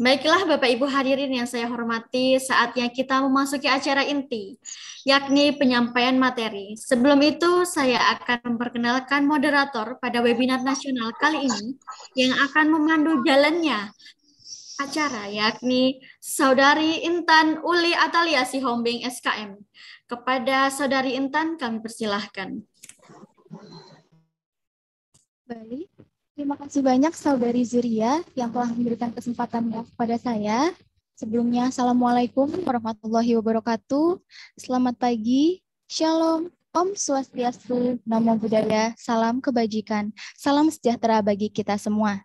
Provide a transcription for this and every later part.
Baiklah Bapak Ibu hadirin yang saya hormati, saatnya kita memasuki acara inti, yakni penyampaian materi. Sebelum itu, saya akan memperkenalkan moderator pada webinar nasional kali ini yang akan memandu jalannya acara, yakni Saudari Intan Uli Atalia Sihombing SKM. Kepada Saudari Intan, kami persilahkan. Baik, terima kasih banyak Saudari Zuria yang telah memberikan kesempatannya kepada saya. Sebelumnya, Assalamualaikum warahmatullahi wabarakatuh. Selamat pagi, Shalom, Om Swastiastu, Namo Buddhaya, salam kebajikan, salam sejahtera bagi kita semua.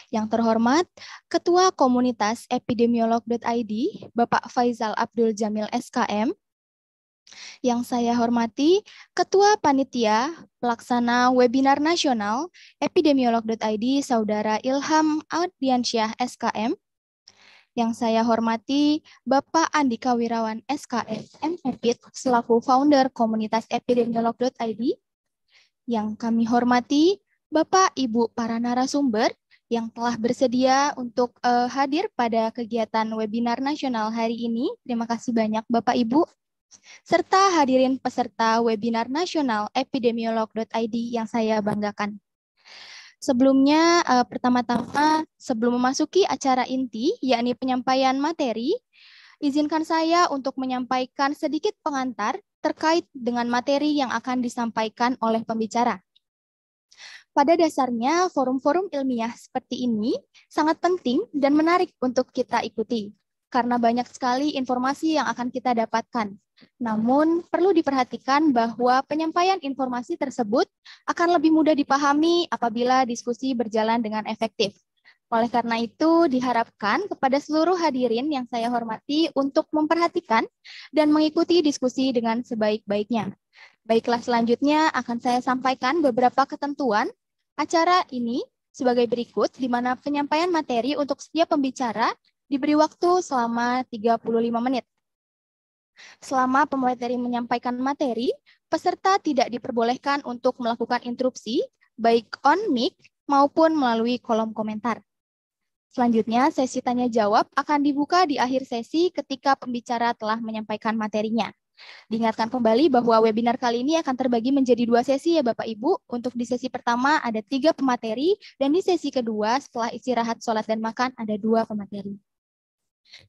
Yang terhormat, Ketua Komunitas Epidemiolog.id, Bapak Faizal Abdul Jamil SKM, yang saya hormati Ketua Panitia Pelaksana Webinar Nasional Epidemiolog.id Saudara Ilham Ardiansyah SKM. Yang saya hormati Bapak Andika Wirawan SKM MEPIT selaku founder Komunitas Epidemiolog.id. Yang kami hormati Bapak Ibu para narasumber yang telah bersedia untuk hadir pada kegiatan webinar nasional hari ini. Terima kasih banyak Bapak Ibu. Serta hadirin peserta webinar nasional epidemiolog.id yang saya banggakan. Sebelumnya, pertama-tama sebelum memasuki acara inti, yakni penyampaian materi, izinkan saya untuk menyampaikan sedikit pengantar terkait dengan materi yang akan disampaikan oleh pembicara. Pada dasarnya, forum-forum ilmiah seperti ini sangat penting dan menarik untuk kita ikuti, karena banyak sekali informasi yang akan kita dapatkan. Namun, perlu diperhatikan bahwa penyampaian informasi tersebut akan lebih mudah dipahami apabila diskusi berjalan dengan efektif. Oleh karena itu, diharapkan kepada seluruh hadirin yang saya hormati untuk memperhatikan dan mengikuti diskusi dengan sebaik-baiknya. Baiklah, selanjutnya akan saya sampaikan beberapa ketentuan acara ini sebagai berikut, di mana penyampaian materi untuk setiap pembicara diberi waktu selama 35 menit. Selama pemateri menyampaikan materi, peserta tidak diperbolehkan untuk melakukan interupsi, baik on mic maupun melalui kolom komentar. Selanjutnya, sesi tanya-jawab akan dibuka di akhir sesi ketika pembicara telah menyampaikan materinya. Diingatkan kembali bahwa webinar kali ini akan terbagi menjadi 2 sesi ya Bapak Ibu. Untuk di sesi pertama ada 3 pemateri, dan di sesi kedua setelah istirahat, sholat, dan makan ada 2 pemateri.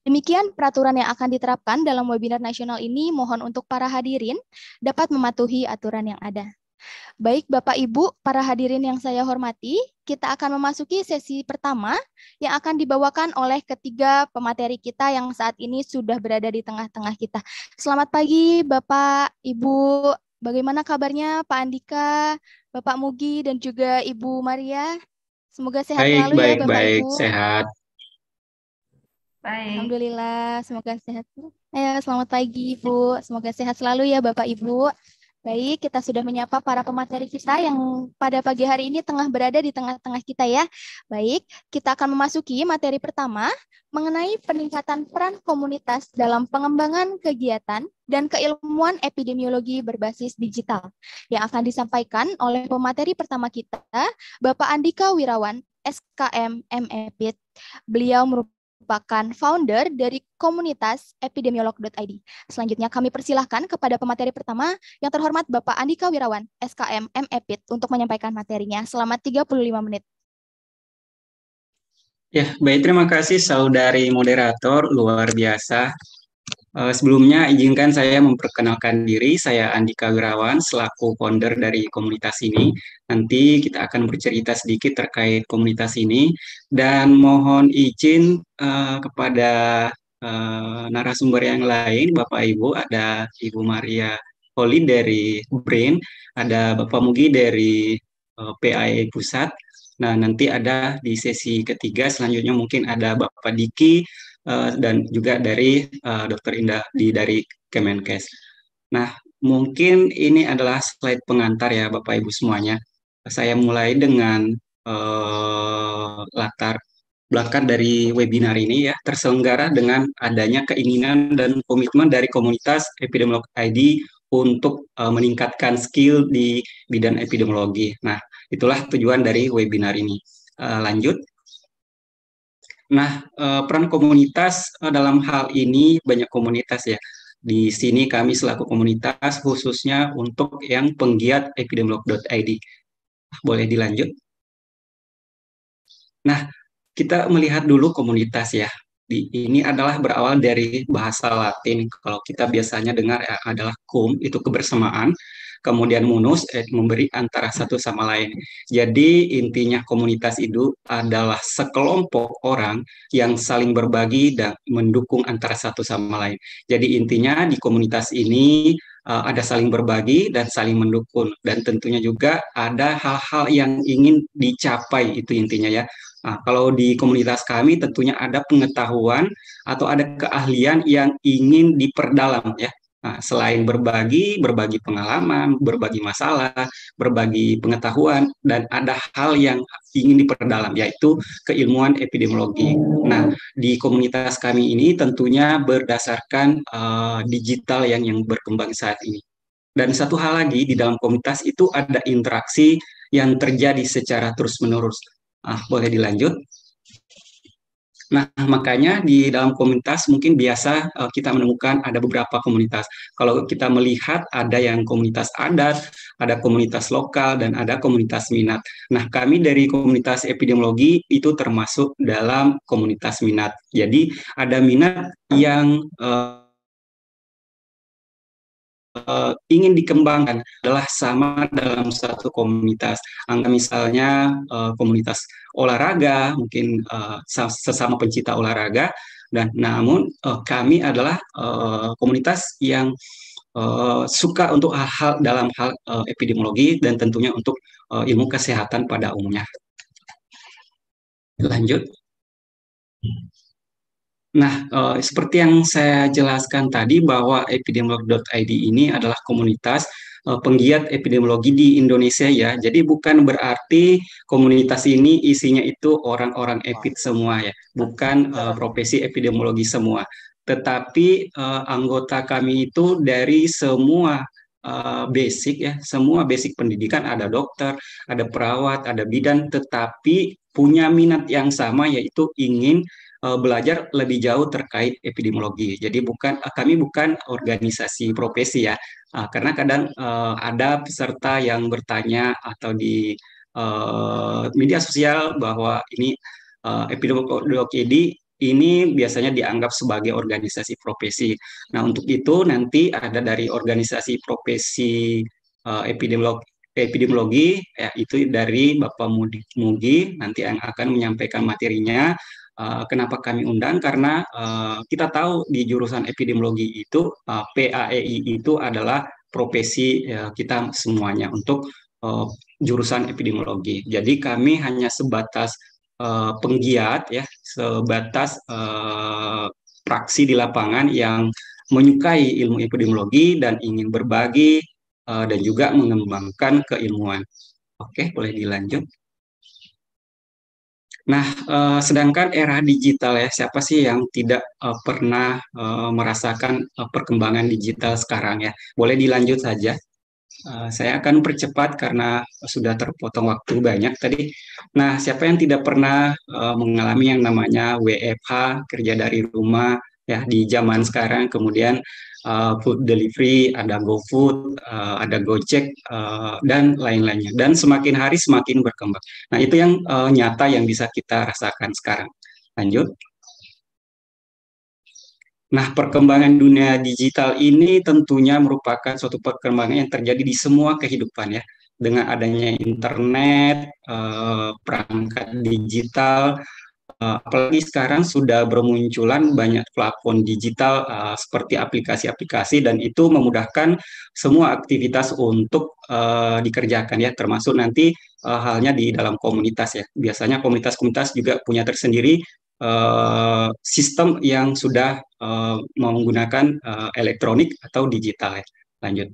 Demikian peraturan yang akan diterapkan dalam webinar nasional ini. Mohon untuk para hadirin dapat mematuhi aturan yang ada. Baik Bapak Ibu, para hadirin yang saya hormati, kita akan memasuki sesi pertama yang akan dibawakan oleh ketiga pemateri kita yang saat ini sudah berada di tengah-tengah kita. Selamat pagi Bapak, Ibu. Bagaimana kabarnya Pak Andika, Bapak Mugi, dan juga Ibu Maria? Semoga sehat selalu ya Bapak Baik, Ibu. sehat. Baik. Alhamdulillah, semoga sehat. Selamat pagi Ibu, semoga sehat selalu ya Bapak Ibu. Baik, kita sudah menyapa para pemateri kita yang pada pagi hari ini tengah berada di tengah-tengah kita ya. Baik, kita akan memasuki materi pertama mengenai peningkatan peran komunitas dalam pengembangan kegiatan dan keilmuan epidemiologi berbasis digital yang akan disampaikan oleh pemateri pertama kita, Bapak Andika Wirawan, SKM MEPIT. Beliau merupakan founder dari komunitas epidemiolog.id. Selanjutnya kami persilahkan kepada pemateri pertama yang terhormat Bapak Andika Wirawan, SKM MEPIT, untuk menyampaikan materinya selama 35 menit. Ya, baik, terima kasih saudari moderator, luar biasa. Sebelumnya izinkan saya memperkenalkan diri, saya Andika Wirawan selaku founder dari komunitas ini. Nanti kita akan bercerita sedikit terkait komunitas ini dan mohon izin kepada narasumber yang lain, Bapak Ibu, ada Ibu Maria Poli dari BRAIN, ada Bapak Mugi dari PAI Pusat. Nah, nanti ada di sesi ketiga selanjutnya mungkin ada Bapak Diki dan juga dari Dr. Indah dari Kemenkes. Nah, mungkin ini adalah slide pengantar ya Bapak Ibu semuanya. Saya mulai dengan latar belakang dari webinar ini ya, terselenggara dengan adanya keinginan dan komitmen dari komunitas epidemiolog ID untuk meningkatkan skill di bidang epidemiologi. Nah, itulah tujuan dari webinar ini. Lanjut. Nah, peran komunitas dalam hal ini banyak komunitas ya. Di sini kami selaku komunitas khususnya untuk yang penggiat epidemiolog.id. Boleh dilanjut? Nah, kita melihat dulu komunitas ya. Ini adalah berawal dari bahasa Latin. Kalau kita biasanya dengar ya, adalah cum, itu kebersamaan. Kemudian munus, memberi antara satu sama lain. Jadi intinya komunitas itu adalah sekelompok orang yang saling berbagi dan mendukung antara satu sama lain. Jadi intinya di komunitas ini ada saling berbagi dan saling mendukung. Dan tentunya juga ada hal-hal yang ingin dicapai, itu intinya ya. Nah, kalau di komunitas kami tentunya ada pengetahuan atau ada keahlian yang ingin diperdalam ya. Nah, selain berbagi pengalaman, berbagi masalah, berbagi pengetahuan, dan ada hal yang ingin diperdalam, yaitu keilmuan epidemiologi. Nah, di komunitas kami ini tentunya berdasarkan digital yang berkembang saat ini. Dan satu hal lagi, di dalam komunitas itu ada interaksi yang terjadi secara terus-menerus. Boleh dilanjut. Nah, makanya di dalam komunitas mungkin biasa kita menemukan ada beberapa komunitas. Kalau kita melihat ada yang komunitas adat, ada komunitas lokal, dan ada komunitas minat. Nah, kami dari komunitas epidemiologi itu termasuk dalam komunitas minat. Jadi, ada minat yang ingin dikembangkan adalah sama dalam satu komunitas. Misalnya komunitas olahraga, mungkin sesama pencinta olahraga, dan namun kami adalah komunitas yang suka untuk hal-hal dalam hal epidemiologi dan tentunya untuk ilmu kesehatan pada umumnya. Lanjut. Nah, seperti yang saya jelaskan tadi bahwa epidemiolog.id ini adalah komunitas penggiat epidemiologi di Indonesia ya. Jadi bukan berarti komunitas ini isinya itu orang-orang epid semua ya, bukan profesi epidemiologi semua. Tetapi anggota kami itu dari semua basic ya, semua basic pendidikan, ada dokter, ada perawat, ada bidan, tetapi punya minat yang sama yaitu ingin belajar lebih jauh terkait epidemiologi. Jadi kami bukan organisasi profesi ya, karena kadang ada peserta yang bertanya atau di media sosial bahwa ini epidemiologi ini biasanya dianggap sebagai organisasi profesi. Nah, untuk itu nanti ada dari organisasi profesi epidemiologi, ya, itu dari Bapak Mugi nanti yang akan menyampaikan materinya. Kenapa kami undang? Karena kita tahu di jurusan epidemiologi itu PAEI itu adalah profesi kita semuanya untuk jurusan epidemiologi. Jadi kami hanya sebatas penggiat ya, sebatas praksi di lapangan yang menyukai ilmu epidemiologi dan ingin berbagi dan juga mengembangkan keilmuan. Oke, boleh dilanjut. Nah, sedangkan era digital ya, siapa sih yang tidak pernah merasakan perkembangan digital sekarang ya? Boleh dilanjut saja. Saya akan percepat karena sudah terpotong waktu banyak tadi. Nah, siapa yang tidak pernah mengalami yang namanya WFH, kerja dari rumah ya di zaman sekarang, kemudian food delivery, ada GoFood, ada Gojek, dan lain-lainnya. Dan semakin hari semakin berkembang. Nah, itu yang nyata yang bisa kita rasakan sekarang. Lanjut. Nah, perkembangan dunia digital ini tentunya merupakan suatu perkembangan yang terjadi di semua kehidupan ya. Dengan adanya internet, perangkat digital, apalagi sekarang sudah bermunculan banyak platform digital seperti aplikasi-aplikasi dan itu memudahkan semua aktivitas untuk dikerjakan ya, termasuk nanti halnya di dalam komunitas ya. Biasanya komunitas-komunitas juga punya tersendiri sistem yang sudah menggunakan elektronik atau digital ya. Lanjut.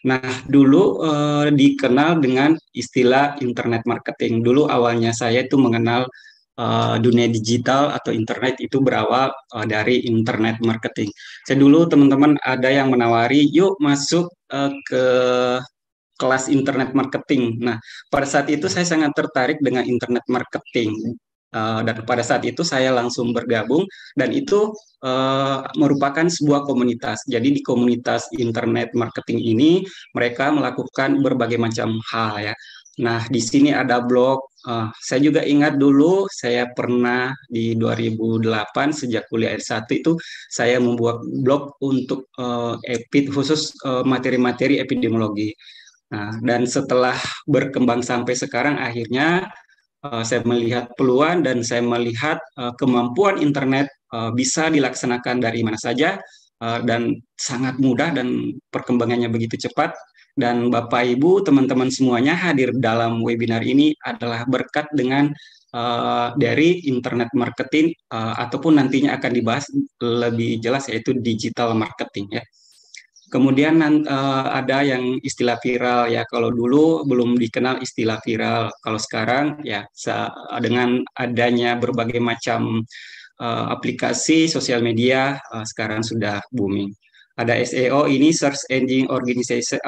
Nah, dulu dikenal dengan istilah internet marketing. Dulu awalnya saya itu mengenal dunia digital atau internet itu berawal dari internet marketing. Saya dulu teman-teman ada yang menawari, yuk masuk ke kelas internet marketing. Nah, pada saat itu saya sangat tertarik dengan internet marketing. Dan pada saat itu saya langsung bergabung dan itu merupakan sebuah komunitas. Jadi di komunitas internet marketing ini mereka melakukan berbagai macam hal ya. Nah, di sini ada blog. Saya juga ingat dulu saya pernah di 2008 sejak kuliah S1 itu saya membuat blog untuk khusus materi-materi epidemiologi. Nah, dan setelah berkembang sampai sekarang akhirnya saya melihat peluang dan saya melihat kemampuan internet bisa dilaksanakan dari mana saja dan sangat mudah dan perkembangannya begitu cepat. Dan Bapak Ibu, teman-teman semuanya hadir dalam webinar ini adalah berkat dengan dari internet marketing ataupun nantinya akan dibahas lebih jelas yaitu digital marketing ya. Kemudian ada yang istilah viral ya. Kalau dulu belum dikenal istilah viral. Kalau sekarang ya dengan adanya berbagai macam aplikasi sosial media sekarang sudah booming. Ada SEO ini search engine organization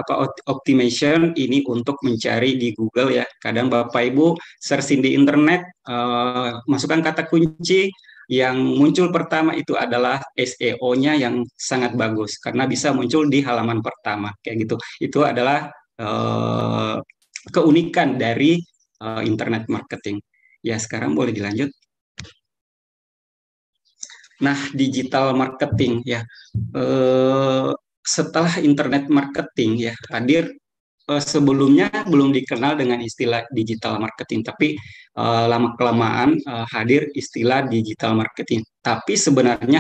optimization ini untuk mencari di Google ya. Kadang Bapak Ibu searching di internet masukkan kata kunci yang muncul pertama itu adalah SEO-nya yang sangat bagus karena bisa muncul di halaman pertama kayak gitu. Itu adalah keunikan dari internet marketing. Ya, sekarang boleh dilanjut. Nah, digital marketing ya. Setelah internet marketing ya hadir sebelumnya belum dikenal dengan istilah digital marketing, tapi lama-kelamaan hadir istilah digital marketing. Tapi sebenarnya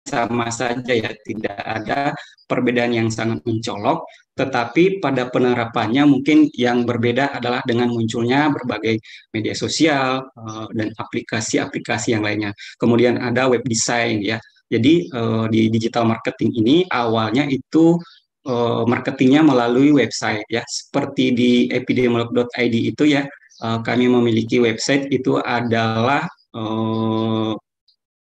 sama saja ya, tidak ada perbedaan yang sangat mencolok, tetapi pada penerapannya mungkin yang berbeda adalah dengan munculnya berbagai media sosial dan aplikasi-aplikasi yang lainnya. Kemudian ada web design ya. Jadi di digital marketing ini awalnya itu marketingnya melalui website ya, seperti di epidemiolog.id itu ya, kami memiliki website itu adalah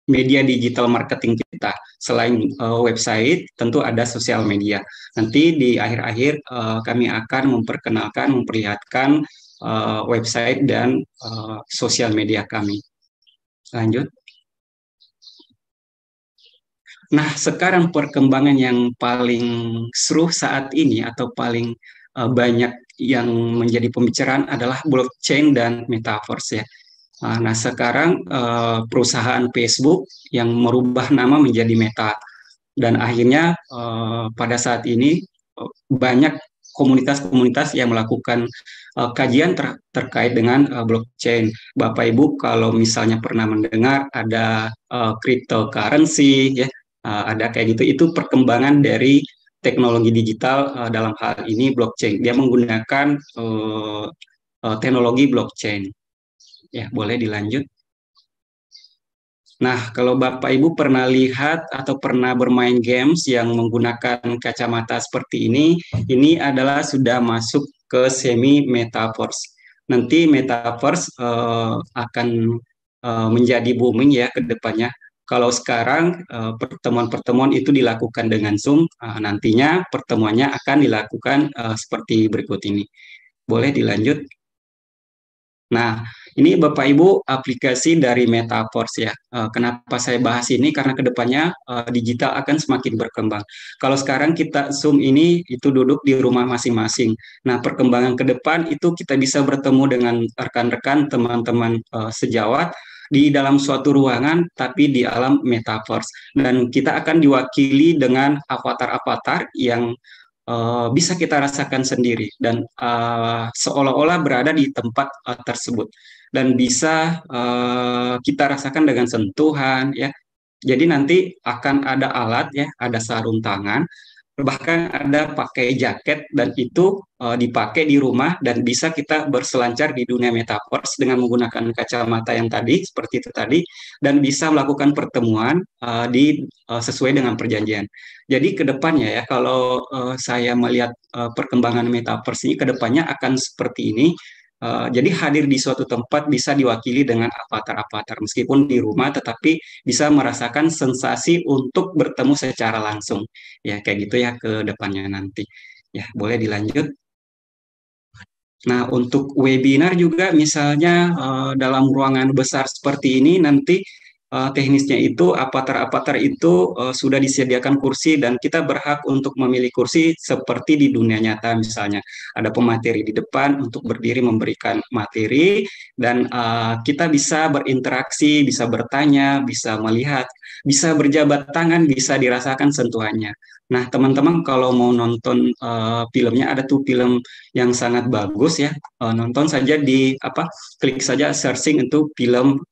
media digital marketing kita. Selain website, tentu ada sosial media. Nanti di akhir-akhir kami akan memperlihatkan website dan sosial media kami. Lanjut. Nah, sekarang perkembangan yang paling seru saat ini atau paling banyak yang menjadi pembicaraan adalah blockchain dan metaverse ya. Nah, sekarang perusahaan Facebook yang merubah nama menjadi Meta dan akhirnya pada saat ini banyak komunitas-komunitas yang melakukan kajian terkait dengan blockchain. Bapak Ibu kalau misalnya pernah mendengar ada cryptocurrency ya, ada kayak gitu, itu perkembangan dari teknologi digital dalam hal ini blockchain. Dia menggunakan teknologi blockchain. Ya, boleh dilanjut. Nah, kalau Bapak Ibu pernah lihat atau pernah bermain games yang menggunakan kacamata seperti ini adalah sudah masuk ke semi metaverse. Nanti metaverse akan menjadi booming ya ke depannya. Kalau sekarang pertemuan-pertemuan itu dilakukan dengan Zoom, nantinya pertemuannya akan dilakukan seperti berikut ini. Boleh dilanjut. Nah, ini Bapak Ibu aplikasi dari Metaverse ya. Kenapa saya bahas ini? Karena kedepannya digital akan semakin berkembang. Kalau sekarang kita Zoom ini itu duduk di rumah masing-masing. Nah, perkembangan ke depan itu kita bisa bertemu dengan rekan-rekan, teman-teman sejawat di dalam suatu ruangan, tapi di alam Metaverse. Dan kita akan diwakili dengan avatar-avatar yang bisa kita rasakan sendiri dan seolah-olah berada di tempat tersebut dan bisa kita rasakan dengan sentuhan ya. Jadi nanti akan ada alat ya, ada sarung tangan, bahkan ada pakai jaket dan itu dipakai di rumah dan bisa kita berselancar di dunia metaverse dengan menggunakan kacamata yang tadi seperti itu tadi dan bisa melakukan pertemuan sesuai dengan perjanjian. Jadi kedepannya ya kalau saya melihat perkembangan metaverse ini kedepannya akan seperti ini. Jadi hadir di suatu tempat bisa diwakili dengan avatar-avatar meskipun di rumah tetapi bisa merasakan sensasi untuk bertemu secara langsung. Ya kayak gitu ya ke depannya nanti. Ya boleh dilanjut. Nah, untuk webinar juga misalnya dalam ruangan besar seperti ini nanti teknisnya itu avatar-avatar itu sudah disediakan kursi dan kita berhak untuk memilih kursi seperti di dunia nyata misalnya. Ada pemateri di depan untuk berdiri memberikan materi dan kita bisa berinteraksi, bisa bertanya, bisa melihat, bisa berjabat tangan, bisa dirasakan sentuhannya. Nah, teman-teman kalau mau nonton filmnya ada tuh film yang sangat bagus ya. Nonton saja di apa klik saja searching untuk film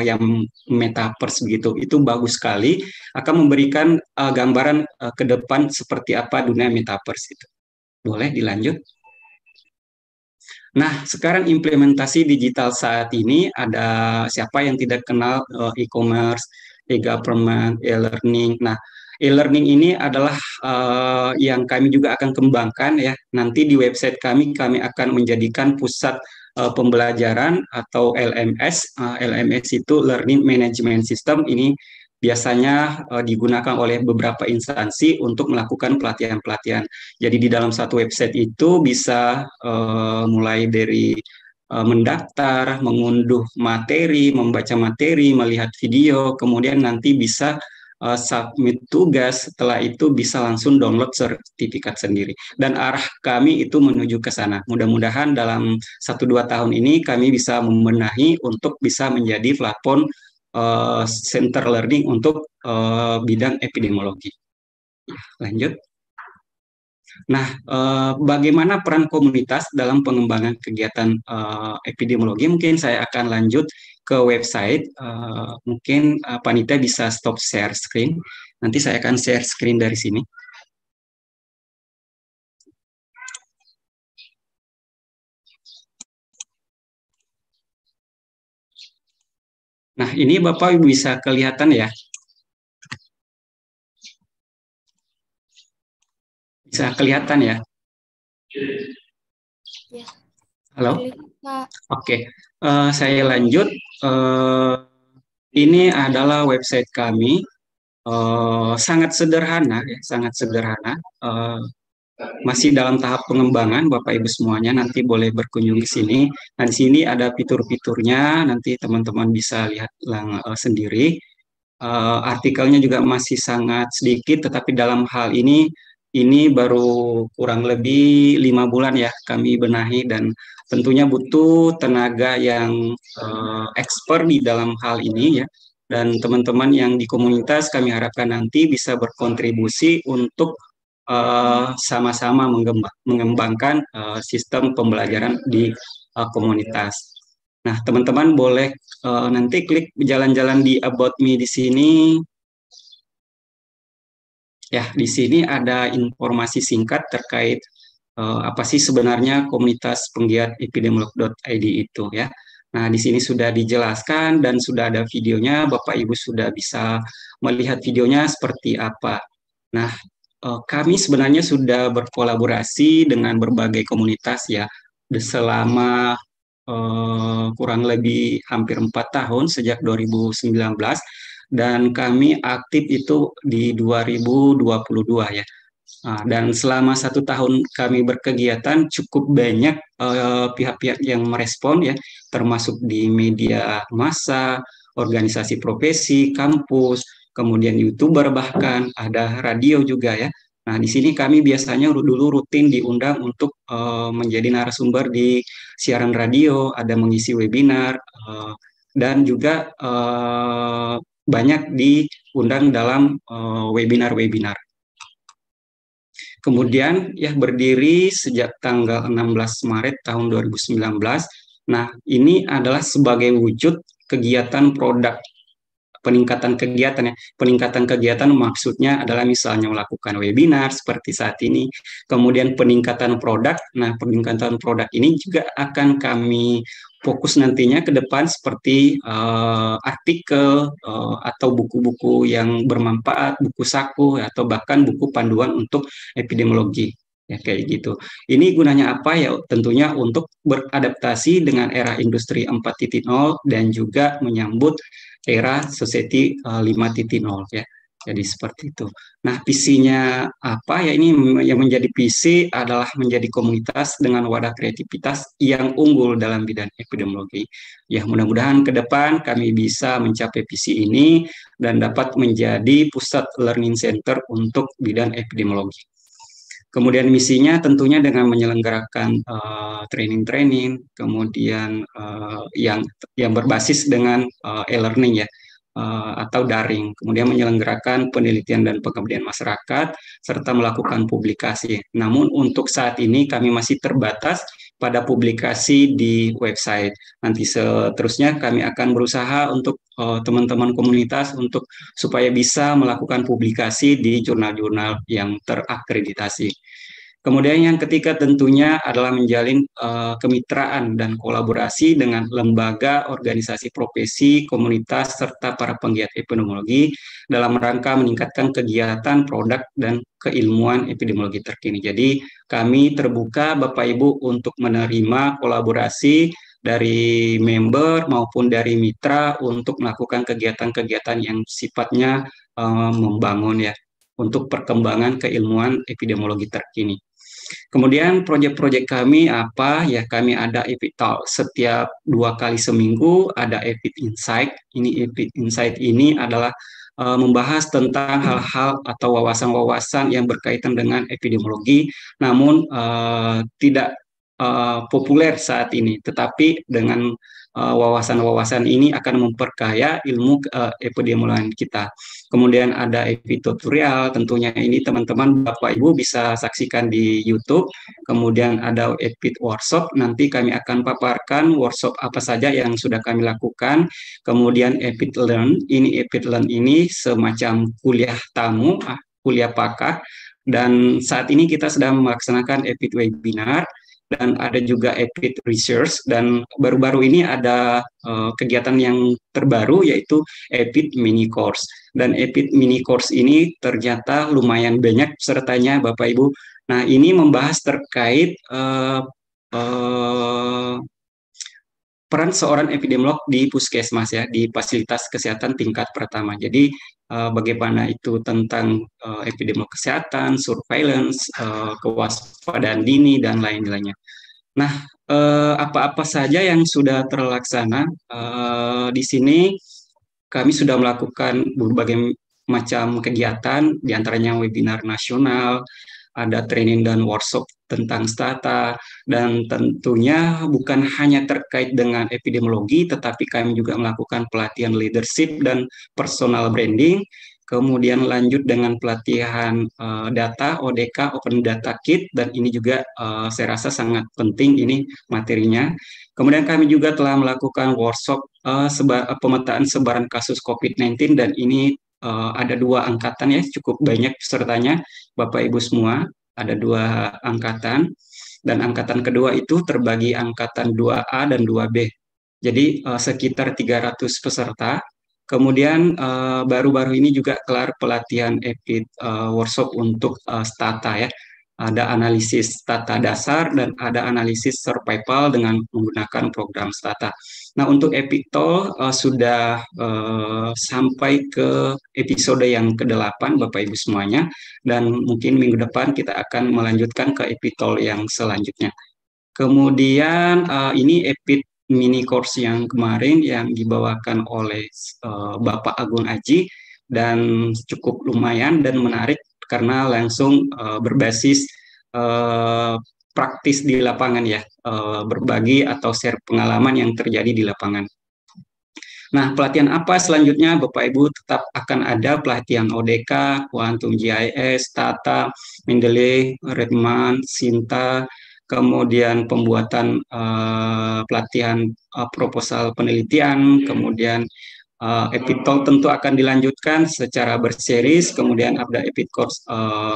yang metaverse begitu. Itu bagus sekali akan memberikan gambaran ke depan seperti apa dunia metaverse itu. Boleh dilanjut? Nah, sekarang implementasi digital saat ini ada siapa yang tidak kenal e-commerce, e-government, e-learning. Nah, e-learning ini adalah yang kami juga akan kembangkan ya. Nanti di website kami akan menjadikan pusat pembelajaran atau LMS. LMS itu Learning Management System. Ini biasanya digunakan oleh beberapa instansi untuk melakukan pelatihan-pelatihan. Jadi di dalam satu website itu bisa mulai dari mendaftar, mengunduh materi, membaca materi, melihat video, kemudian nanti bisa submit tugas, setelah itu bisa langsung download sertifikat sendiri. Dan arah kami itu menuju ke sana. Mudah-mudahan dalam 1-2 tahun ini kami bisa membenahi untuk bisa menjadi platform center learning untuk bidang epidemiologi. Lanjut. Nah, bagaimana peran komunitas dalam pengembangan kegiatan epidemiologi? Mungkin saya akan lanjut ke website. Mungkin panitia bisa stop share screen. Nanti saya akan share screen dari sini. Nah, ini Bapak Ibu bisa kelihatan ya. Bisa kelihatan ya? Ya. Halo? Oke, saya lanjut. Ini adalah website kami. Sangat sederhana, ya, sangat sederhana. Masih dalam tahap pengembangan, Bapak Ibu semuanya nanti boleh berkunjung ke sini. Nah, di sini ada fitur-fiturnya, nanti teman-teman bisa lihat sendiri. Artikelnya juga masih sangat sedikit, tetapi dalam hal ini baru kurang lebih 5 bulan ya kami benahi dan tentunya butuh tenaga yang expert di dalam hal ini ya. Dan teman-teman yang di komunitas kami harapkan nanti bisa berkontribusi untuk sama-sama mengembangkan sistem pembelajaran di komunitas. Nah, teman-teman boleh nanti klik jalan-jalan di About Me di sini. Ya, di sini ada informasi singkat terkait apa sih sebenarnya komunitas penggiat epidemiolog.id itu ya. Nah, di sini sudah dijelaskan dan sudah ada videonya, Bapak Ibu sudah bisa melihat videonya seperti apa. Nah, kami sebenarnya sudah berkolaborasi dengan berbagai komunitas ya selama kurang lebih hampir 4 tahun sejak 2019 dan kami aktif itu di 2022 ya. Dan selama 1 tahun kami berkegiatan cukup banyak pihak-pihak yang merespon ya, termasuk di media massa, organisasi profesi, kampus, kemudian YouTuber bahkan ada radio juga ya. Nah, di sini kami biasanya dulu rutin diundang untuk menjadi narasumber di siaran radio, ada mengisi webinar, dan juga banyak diundang dalam webinar-webinar. Kemudian ya berdiri sejak tanggal 16 Maret tahun 2019. Nah, ini adalah sebagai wujud kegiatan produk peningkatan kegiatan ya. Peningkatan kegiatan maksudnya adalah misalnya melakukan webinar seperti saat ini. Kemudian peningkatan produk. Nah, peningkatan produk ini juga akan kami fokus nantinya ke depan seperti artikel atau buku-buku yang bermanfaat, buku saku atau bahkan buku panduan untuk epidemiologi. Ya, kayak gitu. Ini gunanya apa ya? Tentunya untuk beradaptasi dengan era industri 4.0 dan juga menyambut era society 5.0 ya. Jadi seperti itu. Nah, visinya apa ya, ini yang menjadi visi adalah menjadi komunitas dengan wadah kreativitas yang unggul dalam bidang epidemiologi. Ya, mudah-mudahan ke depan kami bisa mencapai visi ini dan dapat menjadi pusat learning center untuk bidang epidemiologi. Kemudian misinya tentunya dengan menyelenggarakan training-training, kemudian yang berbasis dengan e-learning ya, atau daring, kemudian menyelenggarakan penelitian dan pengabdian masyarakat, serta melakukan publikasi. Namun untuk saat ini kami masih terbatas pada publikasi di website. Nanti seterusnya kami akan berusaha untuk teman-teman komunitas untuk supaya bisa melakukan publikasi di jurnal-jurnal yang terakreditasi. Kemudian yang ketiga tentunya adalah menjalin kemitraan dan kolaborasi dengan lembaga, organisasi profesi, komunitas, serta para penggiat epidemiologi dalam rangka meningkatkan kegiatan, produk, dan keilmuan epidemiologi terkini. Jadi kami terbuka Bapak Ibu untuk menerima kolaborasi dari member maupun dari mitra untuk melakukan kegiatan-kegiatan yang sifatnya membangun ya untuk perkembangan keilmuan epidemiologi terkini. Kemudian proyek-proyek kami apa ya, kami ada Epic Talk setiap 2 kali seminggu, ada Epic Insight. Ini Epic Insight ini adalah membahas tentang hal-hal atau wawasan-wawasan yang berkaitan dengan epidemiologi, namun tidak populer saat ini, tetapi dengan wawasan-wawasan ini akan memperkaya ilmu epidemiologi kita. Kemudian ada tutorial, tentunya ini teman-teman Bapak Ibu bisa saksikan di YouTube. Kemudian ada workshop, nanti kami akan paparkan workshop apa saja yang sudah kami lakukan. Kemudian Learn, ini Learn ini semacam kuliah tamu, kuliah pakar. Dan saat ini kita sedang melaksanakan webinar, dan ada juga Epic Research, dan baru-baru ini ada kegiatan yang terbaru yaitu Epic Mini Course. Dan Epic Mini Course ini ternyata lumayan banyak pesertanya Bapak Ibu. Nah, ini membahas terkait peran seorang epidemiolog di puskesmas ya, di fasilitas kesehatan tingkat pertama. Jadi bagaimana itu tentang epidemiolog kesehatan, surveillance, kewaspadaan dini, dan lain-lainnya. Nah, apa-apa saja yang sudah terlaksana di sini, kami sudah melakukan berbagai macam kegiatan, diantaranya webinar nasional, ada training dan workshop tentang stata, dan tentunya bukan hanya terkait dengan epidemiologi, tetapi kami juga melakukan pelatihan leadership dan personal branding, kemudian lanjut dengan pelatihan data, ODK, Open Data Kit, dan ini juga saya rasa sangat penting ini materinya. Kemudian kami juga telah melakukan workshop pemetaan sebaran kasus COVID-19, dan ini ada 2 angkatan ya, cukup banyak pesertanya, Bapak Ibu semua, ada 2 angkatan, dan angkatan kedua itu terbagi angkatan 2A dan 2B. Jadi sekitar 300 peserta. Kemudian baru-baru ini juga kelar pelatihan workshop untuk stata ya. Ada analisis stata dasar dan ada analisis survival dengan menggunakan program stata. Nah, untuk Epitol sudah sampai ke episode yang ke-8 Bapak Ibu semuanya, dan mungkin minggu depan kita akan melanjutkan ke Epitol yang selanjutnya. Kemudian ini mini course yang kemarin yang dibawakan oleh Bapak Agung Aji, dan cukup lumayan dan menarik karena langsung berbasis praktis di lapangan ya, berbagi atau share pengalaman yang terjadi di lapangan. Nah, pelatihan apa selanjutnya Bapak Ibu? Tetap akan ada pelatihan ODK, Quantum GIS, Tata, Mendeley, Redman, Sinta, kemudian pembuatan pelatihan proposal penelitian, kemudian Epitol tentu akan dilanjutkan secara berseris, kemudian ada Epic Course,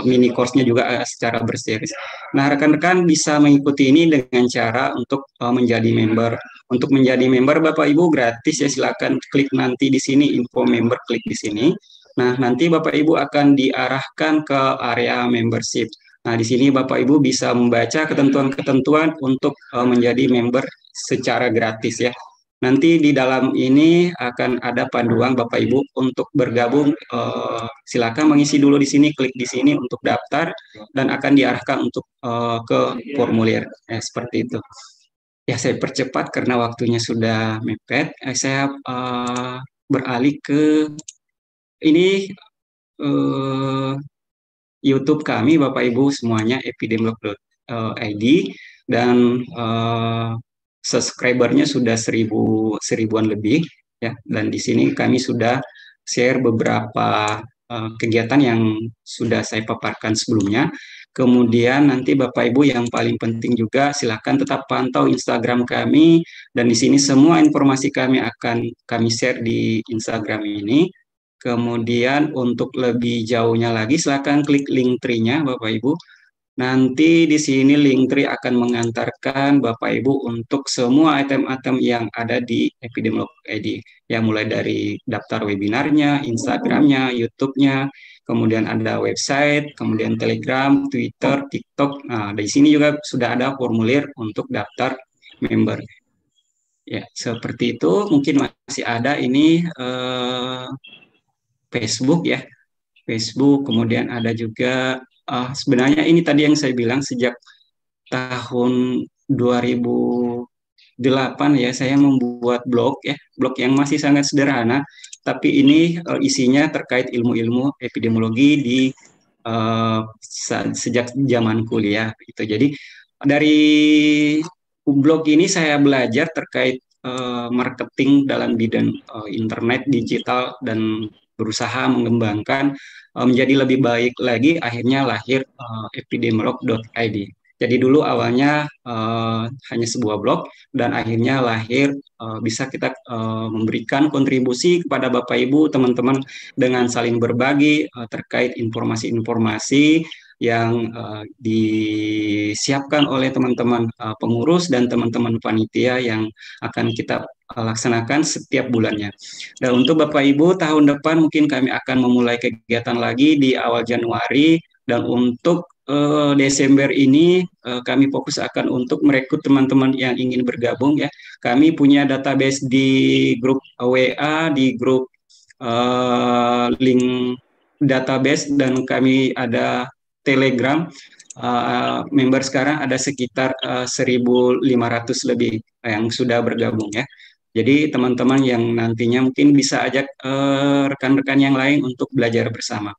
mini course-nya juga secara berseris. Nah, rekan-rekan bisa mengikuti ini dengan cara untuk menjadi member. Untuk menjadi member Bapak Ibu gratis ya, silakan klik nanti di sini info member, klik di sini. Nah, nanti Bapak Ibu akan diarahkan ke area membership. Nah, di sini Bapak Ibu bisa membaca ketentuan-ketentuan untuk menjadi member secara gratis ya. Nanti di dalam ini akan ada panduan Bapak Ibu untuk bergabung. Silakan mengisi dulu di sini, klik di sini untuk daftar dan akan diarahkan untuk ke formulir. Seperti itu. Ya, saya percepat karena waktunya sudah mepet. Saya beralih ke ini YouTube kami, Bapak Ibu semuanya, epidemiolog.id, dan subscribernya sudah seribuan lebih, ya. Dan di sini kami sudah share beberapa kegiatan yang sudah saya paparkan sebelumnya. Kemudian nanti Bapak Ibu yang paling penting juga silakan tetap pantau Instagram kami, dan di sini semua informasi kami akan kami share di Instagram ini. Kemudian untuk lebih jauhnya lagi, silakan klik link tree-nya Bapak Ibu. Nanti di sini link tree akan mengantarkan Bapak Ibu untuk semua item-item yang ada di Epidemiolog ID. Ya, mulai dari daftar webinarnya, Instagramnya, YouTube-nya, kemudian ada website, kemudian Telegram, Twitter, TikTok. Nah, di sini juga sudah ada formulir untuk daftar member. Ya, seperti itu. Mungkin masih ada ini Facebook, ya. Facebook, kemudian ada juga sebenarnya ini tadi yang saya bilang sejak tahun 2008 ya saya membuat blog, ya, blog yang masih sangat sederhana, tapi ini isinya terkait ilmu-ilmu epidemiologi di sejak zaman kuliah gitu. Jadi dari blog ini saya belajar terkait marketing dalam bidang internet digital dan berusaha mengembangkan menjadi lebih baik lagi. Akhirnya lahir epidemiolog.id. Jadi dulu awalnya hanya sebuah blog dan akhirnya lahir bisa kita memberikan kontribusi kepada Bapak Ibu teman-teman dengan saling berbagi terkait informasi-informasi yang disiapkan oleh teman-teman pengurus dan teman-teman panitia yang akan kita laksanakan setiap bulannya. Dan untuk Bapak Ibu, tahun depan mungkin kami akan memulai kegiatan lagi di awal Januari, dan untuk Desember ini kami fokus akan untuk merekrut teman-teman yang ingin bergabung, ya. Kami punya database di grup WA, di grup link database, dan kami ada Telegram. Member sekarang ada sekitar 1.500 lebih yang sudah bergabung, ya. Jadi teman-teman yang nantinya mungkin bisa ajak rekan-rekan yang lain untuk belajar bersama.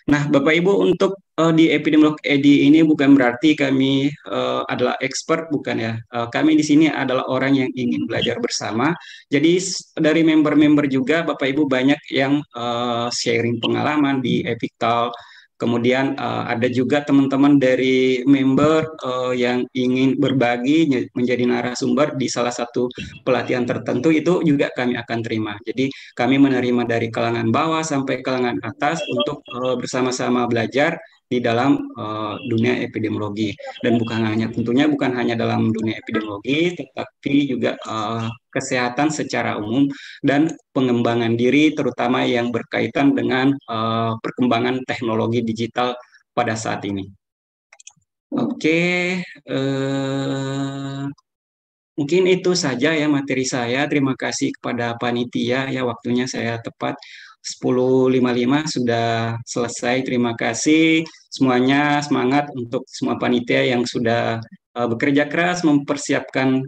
Nah, Bapak Ibu, untuk di epidemiolog EDI ini bukan berarti kami adalah expert, bukan, ya. Kami di sini adalah orang yang ingin belajar bersama. Jadi dari member-member juga Bapak Ibu banyak yang sharing pengalaman di Epical. Kemudian ada juga teman-teman dari member yang ingin berbagi menjadi narasumber di salah satu pelatihan tertentu, itu juga kami akan terima. Jadi kami menerima dari kalangan bawah sampai kalangan atas untuk bersama-sama belajar di dalam dunia epidemiologi. Dan tentunya bukan hanya dalam dunia epidemiologi, tetapi juga kesehatan secara umum dan pengembangan diri, terutama yang berkaitan dengan perkembangan teknologi digital pada saat ini. Oke, mungkin itu saja ya materi saya. Terima kasih kepada panitia, ya, waktunya saya tepat 10.55 sudah selesai. Terima kasih semuanya, semangat untuk semua panitia yang sudah bekerja keras mempersiapkan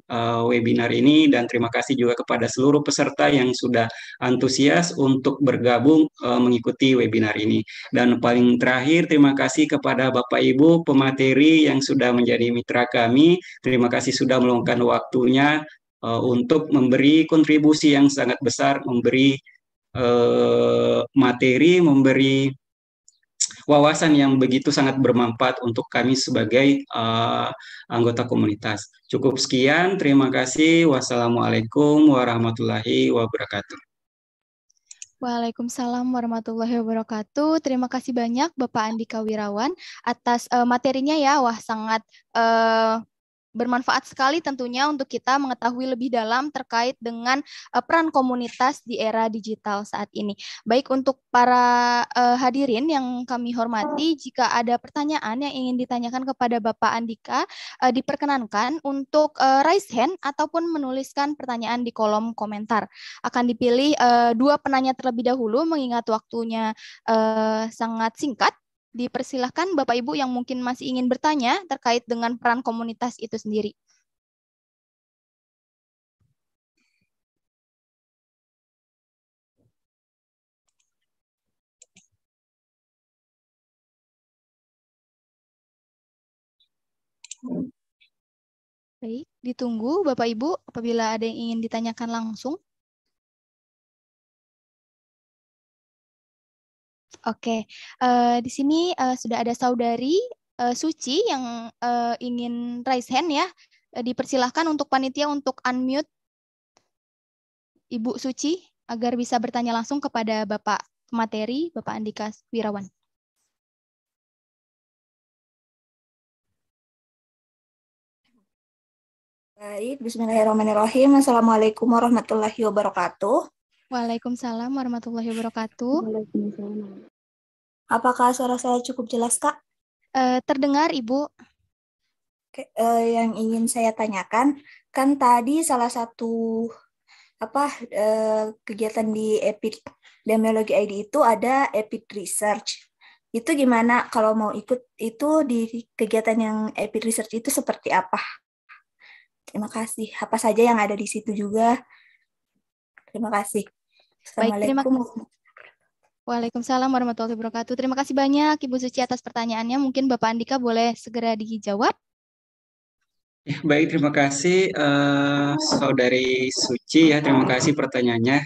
webinar ini, dan terima kasih juga kepada seluruh peserta yang sudah antusias untuk bergabung mengikuti webinar ini. Dan paling terakhir, terima kasih kepada Bapak Ibu pemateri yang sudah menjadi mitra kami. Terima kasih sudah meluangkan waktunya untuk memberi kontribusi yang sangat besar, memberi materi, memberi wawasan yang begitu sangat bermanfaat untuk kami sebagai anggota komunitas. Cukup sekian, terima kasih. Wassalamualaikum warahmatullahi wabarakatuh. Waalaikumsalam warahmatullahi wabarakatuh. Terima kasih banyak Bapak Andika Wirawan atas materinya, ya. Wah, sangat bermanfaat sekali tentunya untuk kita mengetahui lebih dalam terkait dengan peran komunitas di era digital saat ini. Baik, untuk para hadirin yang kami hormati, jika ada pertanyaan yang ingin ditanyakan kepada Bapak Andika, diperkenankan untuk raise hand ataupun menuliskan pertanyaan di kolom komentar. Akan dipilih dua penanya terlebih dahulu mengingat waktunya sangat singkat. Dipersilahkan Bapak Ibu yang mungkin masih ingin bertanya terkait dengan peran komunitas itu sendiri. Baik, ditunggu Bapak Ibu apabila ada yang ingin ditanyakan langsung. Oke, di sini sudah ada saudari Suci yang ingin raise hand ya. Dipersilahkan untuk panitia untuk unmute Ibu Suci agar bisa bertanya langsung kepada Bapak materi, Bapak Andika Wirawan. Baik, bismillahirrahmanirrahim. Assalamualaikum warahmatullahi wabarakatuh. Waalaikumsalam warahmatullahi wabarakatuh. Apakah suara saya cukup jelas, Kak? Terdengar, Ibu. Oke, yang ingin saya tanyakan, kan tadi salah satu kegiatan di Epidemiologi ID itu ada Epid Research. Itu gimana kalau mau ikut itu di kegiatan yang Epid Research itu seperti apa? Terima kasih. Apa saja yang ada di situ juga? Terima kasih. Baik, terima Assalamualaikum. kasih. Waalaikumsalam warahmatullahi wabarakatuh. Terima kasih banyak Ibu Suci atas pertanyaannya. Mungkin Bapak Andika boleh segera dijawab. Ya, baik, terima kasih Saudari Suci ya, terima kasih pertanyaannya.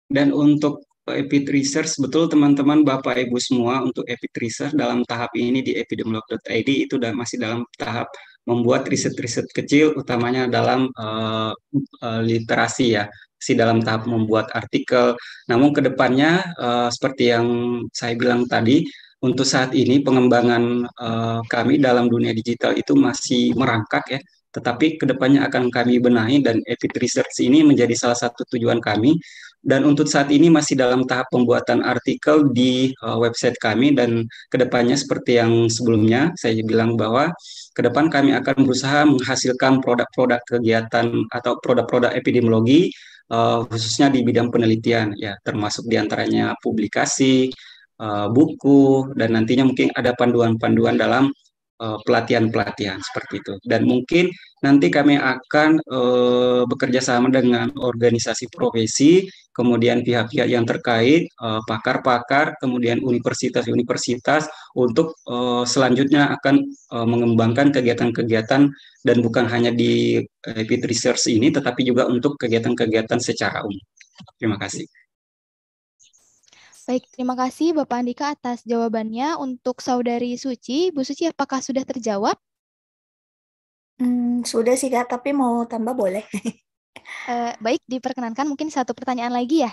Dan untuk Epid Research, betul teman-teman Bapak Ibu semua, untuk Epid Research dalam tahap ini di epidemiolog.id itu masih dalam tahap membuat riset-riset kecil, utamanya dalam literasi ya, masih dalam tahap membuat artikel. Namun kedepannya seperti yang saya bilang tadi, untuk saat ini pengembangan kami dalam dunia digital itu masih merangkak ya, tetapi kedepannya akan kami benahi dan Epid Research ini menjadi salah satu tujuan kami. Dan untuk saat ini masih dalam tahap pembuatan artikel di website kami dan kedepannya seperti yang sebelumnya saya bilang bahwa ke depan kami akan berusaha menghasilkan produk-produk kegiatan atau produk-produk epidemiologi khususnya di bidang penelitian ya, termasuk diantaranya publikasi, buku, dan nantinya mungkin ada panduan-panduan dalam pelatihan-pelatihan seperti itu. Dan mungkin nanti kami akan bekerja sama dengan organisasi profesi, kemudian pihak-pihak yang terkait, pakar-pakar, kemudian universitas-universitas untuk selanjutnya akan mengembangkan kegiatan-kegiatan dan bukan hanya di Epid Research ini, tetapi juga untuk kegiatan-kegiatan secara umum. Terima kasih. Baik, terima kasih Bapak Andika atas jawabannya. Untuk Saudari Suci, Bu Suci apakah sudah terjawab? Sudah sih Kak, tapi mau tambah boleh? Baik, diperkenankan mungkin satu pertanyaan lagi ya.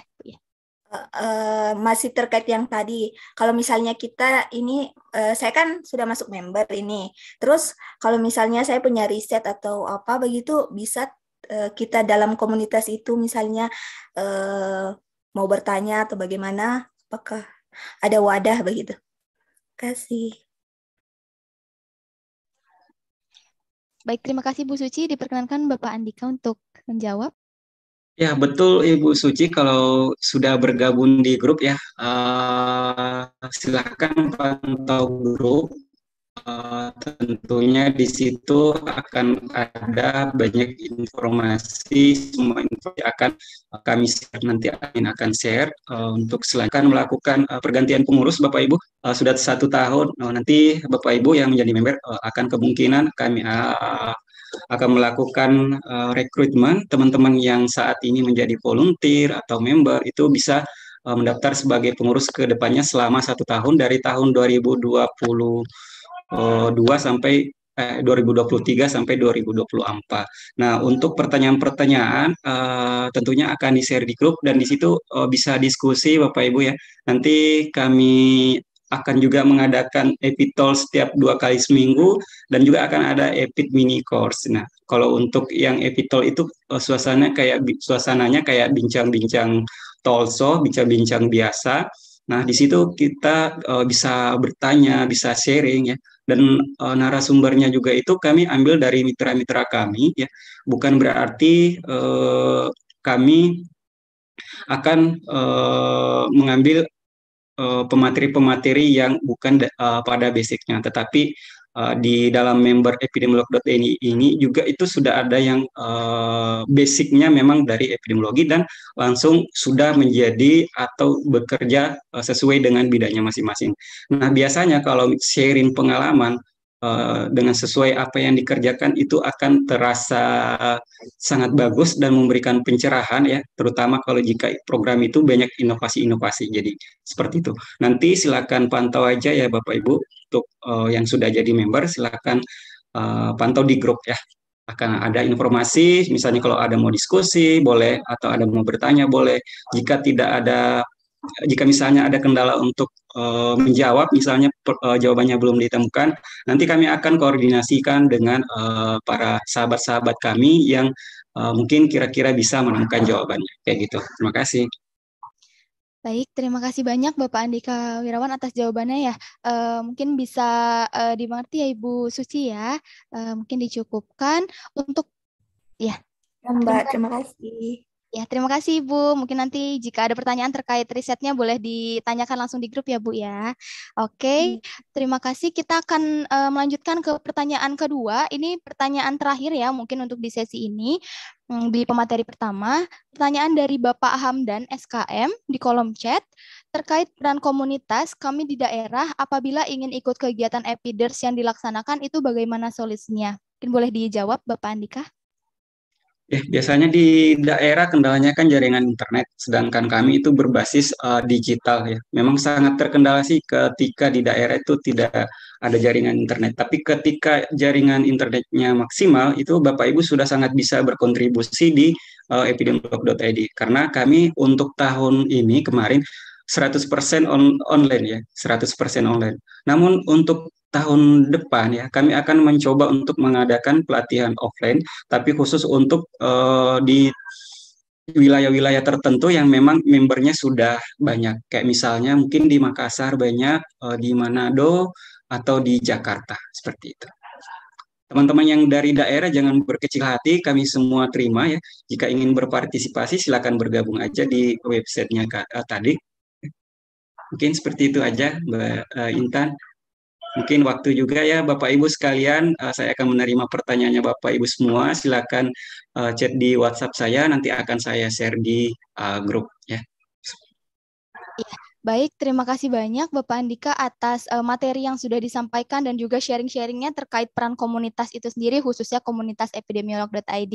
Masih terkait yang tadi. Kalau misalnya kita ini, saya kan sudah masuk member ini. Terus kalau misalnya saya punya riset atau apa begitu, bisa kita dalam komunitas itu misalnya mau bertanya atau bagaimana, apakah ada wadah begitu? Kasih. Baik, terima kasih Bu Suci. Diperkenankan Bapak Andika untuk menjawab. Ya, betul Ibu Suci, kalau sudah bergabung di grup ya, silakan pantau grup. Tentunya di situ akan ada banyak informasi, semua informasi akan kami share, nanti akan share untuk selanjutnya melakukan pergantian pengurus Bapak Ibu. Sudah 1 tahun, nanti Bapak Ibu yang menjadi member akan kemungkinan kami akan melakukan rekrutmen teman-teman yang saat ini menjadi volunteer atau member itu bisa mendaftar sebagai pengurus ke depannya selama 1 tahun dari tahun 2022 sampai 2023 sampai 2024. Nah, untuk pertanyaan-pertanyaan tentunya akan di-share di grup dan di situ bisa diskusi Bapak Ibu ya. Nanti kami akan juga mengadakan Epitol setiap 2 kali seminggu dan juga akan ada Epit mini course. Nah, kalau untuk yang Epitol itu suasananya kayak bincang-bincang talkshow, bincang-bincang biasa. Nah, di situ kita bisa bertanya, bisa sharing ya. Dan narasumbernya juga itu kami ambil dari mitra-mitra kami ya. Bukan berarti kami akan mengambil pemateri-pemateri yang bukan pada basicnya, tetapi di dalam member epidemiolog.id ini juga itu sudah ada yang basicnya memang dari epidemiologi dan langsung sudah menjadi atau bekerja sesuai dengan bidangnya masing-masing. Nah, biasanya kalau sharing pengalaman dengan sesuai apa yang dikerjakan itu akan terasa sangat bagus dan memberikan pencerahan ya, terutama kalau jika program itu banyak inovasi-inovasi. Jadi seperti itu. Nanti silakan pantau aja ya Bapak Ibu untuk yang sudah jadi member silakan pantau di grup ya. Akan ada informasi, misalnya kalau ada mau diskusi boleh atau ada mau bertanya boleh. Jika misalnya ada kendala untuk menjawab, misalnya jawabannya belum ditemukan, nanti kami akan koordinasikan dengan para sahabat-sahabat kami yang mungkin kira-kira bisa menemukan jawabannya. Kayak gitu. Terima kasih. Baik, terima kasih banyak Bapak Andika Wirawan atas jawabannya ya. Mungkin bisa dimengerti ya Ibu Suci ya. Mungkin dicukupkan untuk ya. Mbak, terima kasih. Ya, terima kasih Ibu. Mungkin nanti jika ada pertanyaan terkait risetnya boleh ditanyakan langsung di grup ya Bu ya. Oke, terima kasih. Kita akan melanjutkan ke pertanyaan kedua. Ini pertanyaan terakhir ya mungkin untuk di sesi ini. Di pemateri pertama, pertanyaan dari Bapak Hamdan SKM di kolom chat terkait peran komunitas kami di daerah apabila ingin ikut kegiatan Epiders yang dilaksanakan itu bagaimana solusinya? Mungkin boleh dijawab Bapak Andika. Ya, biasanya di daerah kendalanya kan jaringan internet, sedangkan kami itu berbasis digital ya. Memang sangat terkendala sih ketika di daerah itu tidak ada jaringan internet. Tapi ketika jaringan internetnya maksimal, itu Bapak Ibu sudah sangat bisa berkontribusi di epidemiolog.id. Karena kami untuk tahun ini kemarin 100% online ya, 100% online. Namun untuk tahun depan ya, kami akan mencoba untuk mengadakan pelatihan offline tapi khusus untuk di wilayah-wilayah tertentu yang memang membernya sudah banyak. Kayak misalnya mungkin di Makassar banyak, di Manado, atau di Jakarta, seperti itu. Teman-teman yang dari daerah jangan berkecil hati, kami semua terima ya. Jika ingin berpartisipasi silakan bergabung aja di websitenya tadi. Mungkin seperti itu aja Mbak Intan. Mungkin waktu juga ya Bapak Ibu sekalian, saya akan menerima pertanyaannya Bapak Ibu semua. Silakan chat di WhatsApp saya, nanti akan saya share di grup ya. Ya, baik, terima kasih banyak Bapak Andika atas materi yang sudah disampaikan dan juga sharing-sharingnya terkait peran komunitas itu sendiri, khususnya komunitas epidemiolog.id.